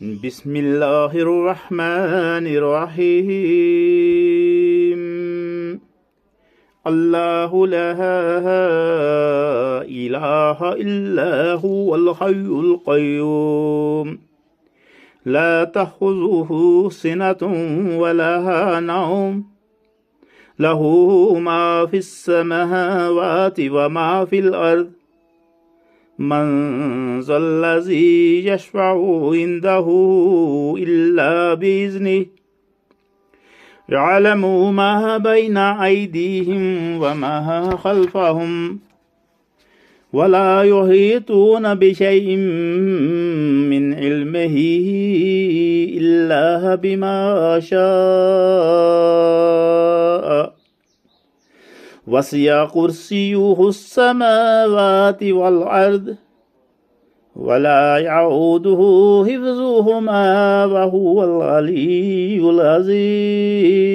بسم الله الرحمن الرحيم. الله لا إله إلا هو الحي القيوم لا تأخذه سنة ولا نوم له ما في السماوات وما في الأرض من ذا الذي يشفع عنده إلا بإذنه يعلم ما بين أيديهم وما خلفهم ولا يحيطون بشيء من علمه إلا بما شاء وسع كرسيه السماوات والأرض ولا يعوده حفظهما وهو العلي العظيم.